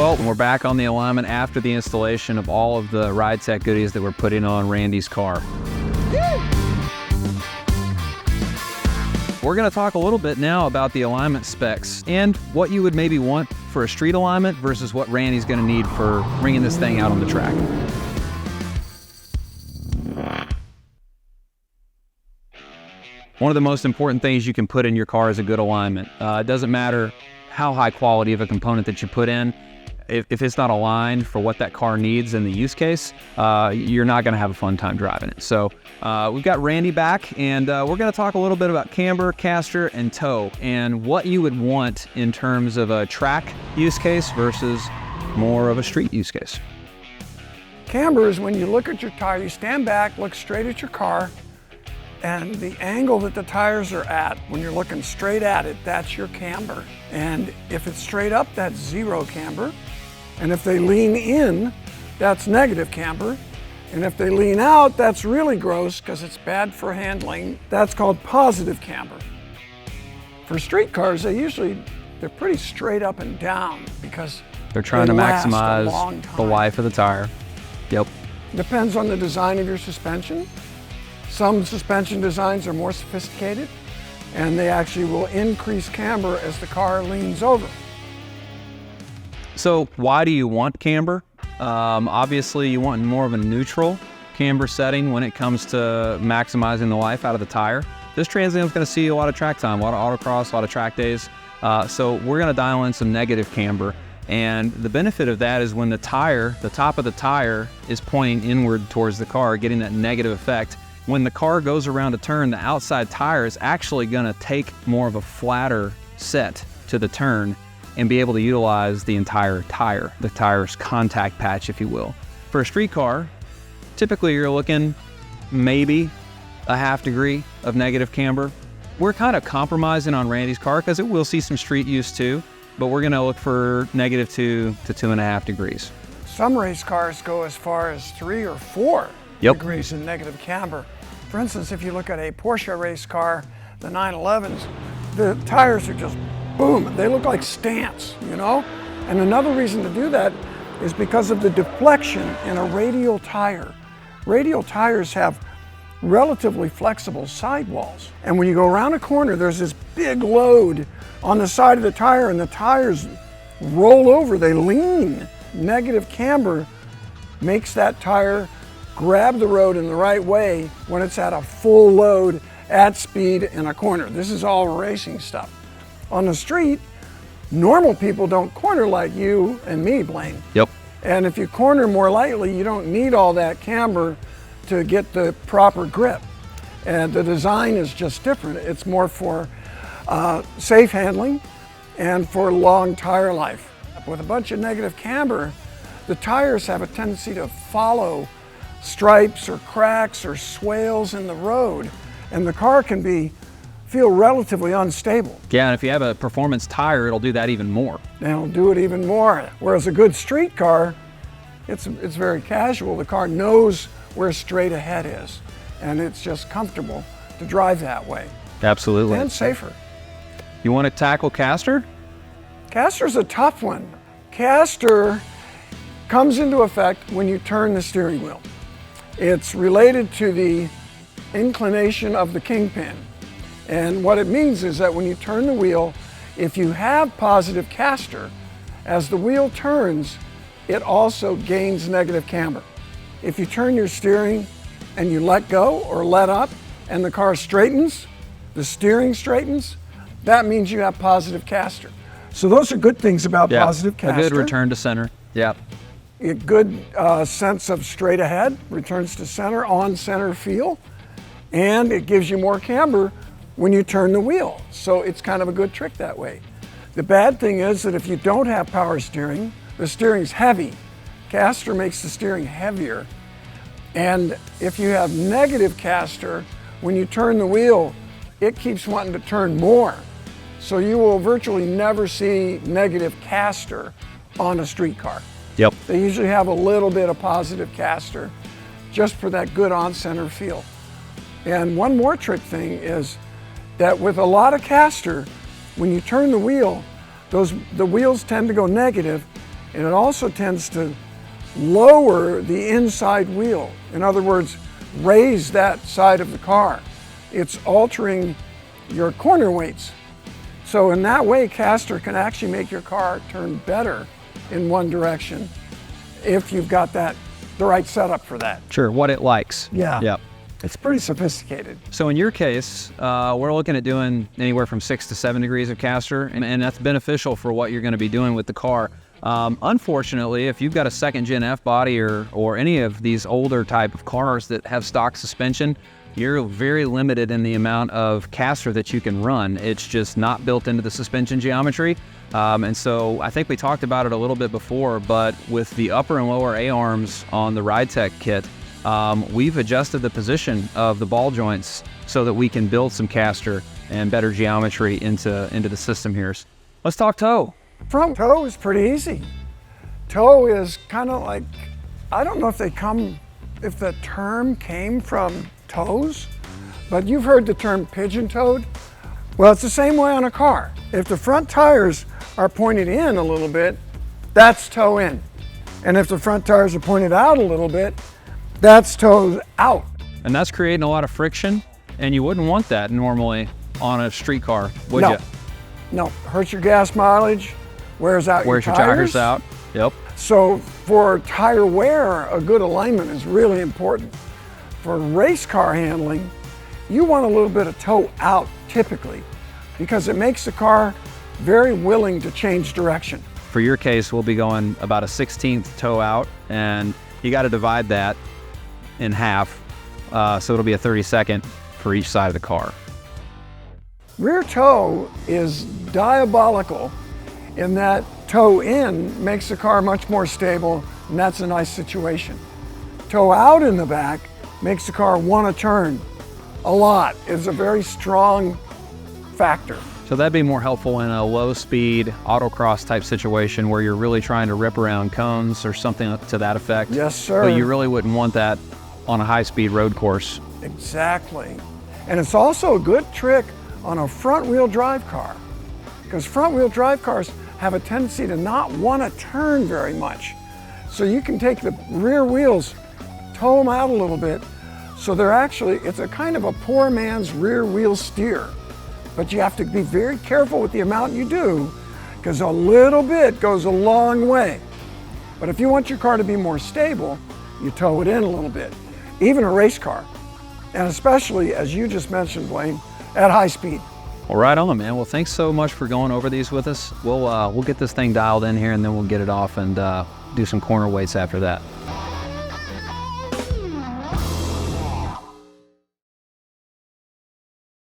Well, we're back on the alignment after the installation of all of the Ride Tech goodies that we're putting on Randy's car. We're going to talk a little bit now about the alignment specs and what you would maybe want for a street alignment versus what Randy's going to need for bringing this thing out on the track. One of the most important things you can put in your car is a good alignment. It doesn't matter how high quality of a component that you put in. If it's not aligned for what that car needs in the use case, you're not going to have a fun time driving it. So we've got Randy back, and we're going to talk a little bit about camber, caster, and toe, and what you would want in terms of a track use case versus more of a street use case. Camber is when you look at your tire, you stand back, look straight at your car, and the angle that the tires are at, when you're looking straight at it, that's your camber. And if it's straight up, that's zero camber. And if they lean in, that's negative camber. And if they lean out, that's really gross because it's bad for handling. That's called positive camber. For street cars, they're pretty straight up and down because they're trying to maximize the life of the tire. Yep. Depends on the design of your suspension. Some suspension designs are more sophisticated, and they actually will increase camber as the car leans over. So why do you want camber? Obviously you want more of a neutral camber setting when it comes to maximizing the life out of the tire. This Trans Am is going to see a lot of track time, a lot of autocross, a lot of track days. So we're going to dial in some negative camber. And the benefit of that is when the top of the tire is pointing inward towards the car, getting that negative effect. When the car goes around a turn, the outside tire is actually going to take more of a flatter set to the turn and be able to utilize the entire tire, the tire's contact patch, if you will. For a street car, typically you're looking maybe a ½ degree of negative camber. We're kind of compromising on Randy's car because it will see some street use too, but we're gonna look for -2 to 2.5 degrees. Some race cars go as far as 3 or 4 degrees in negative camber. For instance, if you look at a Porsche race car, the 911s, the tires are just boom, they look like stance, you know? And another reason to do that is because of the deflection in a radial tire. Radial tires have relatively flexible sidewalls. And when you go around a corner, there's this big load on the side of the tire and the tires roll over, they lean. Negative camber makes that tire grab the road in the right way when it's at a full load at speed in a corner. This is all racing stuff. On the street, normal people don't corner like you and me, Blane. Yep. And if you corner more lightly, you don't need all that camber to get the proper grip. And the design is just different. It's more for safe handling and for long tire life. With a bunch of negative camber, the tires have a tendency to follow stripes or cracks or swales in the road, and the car can feel relatively unstable. Yeah, and if you have a performance tire, it'll do that even more. And it'll do it even more. Whereas a good street car, it's very casual. The car knows where straight ahead is, and it's just comfortable to drive that way. Absolutely. And safer. You want to tackle caster? Caster's a tough one. Caster comes into effect when you turn the steering wheel. It's related to the inclination of the kingpin. And what it means is that when you turn the wheel, if you have positive caster, as the wheel turns, it also gains negative camber. If you turn your steering and you let go or let up and the car straightens, the steering straightens, that means you have positive caster. So those are good things about positive caster. A good return to center. Yeah. A good sense of straight ahead, returns to center, on center feel, and it gives you more camber when you turn the wheel. So it's kind of a good trick that way. The bad thing is that if you don't have power steering, the steering's heavy. Caster makes the steering heavier. And if you have negative caster, when you turn the wheel, it keeps wanting to turn more. So you will virtually never see negative caster on a street car. Yep. They usually have a little bit of positive caster just for that good on-center feel. And one more trick thing is that with a lot of caster, when you turn the wheel, the wheels tend to go negative, And it also tends to lower the inside wheel. In other words, raise that side of the car. It's altering your corner weights. So in that way, caster can actually make your car turn better in one direction if you've got the right setup for that. Sure, what it likes. Yeah. Yep. It's pretty sophisticated. So in your case, we're looking at doing anywhere from 6 to 7 degrees of caster, and that's beneficial for what you're going to be doing with the car. Unfortunately, if you've got a second gen F body or any of these older type of cars that have stock suspension, you're very limited in the amount of caster that you can run. It's just not built into the suspension geometry. And so I think we talked about it a little bit before, but with the upper and lower A-arms on the RideTech kit, we've adjusted the position of the ball joints so that we can build some caster and better geometry into the system here. Let's talk toe. Front toe is pretty easy. Toe is kind of like, I don't know if the term came from toes, but you've heard the term pigeon-toed. Well, it's the same way on a car. If the front tires are pointed in a little bit, that's toe in. And if the front tires are pointed out a little bit, that's toes out. And that's creating a lot of friction, and you wouldn't want that normally on a street car, would you? No, hurts your gas mileage, wears out your tires out. Yep. So for tire wear, a good alignment is really important. For race car handling, you want a little bit of toe out typically, because it makes the car very willing to change direction. For your case, we'll be going about a 16th toe out, and you got to divide that in half, so it'll be a 32nd for each side of the car. Rear toe is diabolical in that toe in makes the car much more stable, and that's a nice situation. Toe out in the back makes the car want to turn a lot. It's a very strong factor. So that'd be more helpful in a low-speed autocross type situation where you're really trying to rip around cones or something to that effect. Yes, sir. But you really wouldn't want that on a high-speed road course. Exactly. And it's also a good trick on a front-wheel drive car, because front-wheel drive cars have a tendency to not want to turn very much. So you can take the rear wheels, toe them out a little bit, so it's a kind of a poor man's rear wheel steer. But you have to be very careful with the amount you do, because a little bit goes a long way. But if you want your car to be more stable, you toe it in a little bit. Even a race car, and especially, as you just mentioned, Blane, at high speed. Well, right on, man. Well, thanks so much for going over these with us. We'll get this thing dialed in here, and then we'll get it off and do some corner weights after that.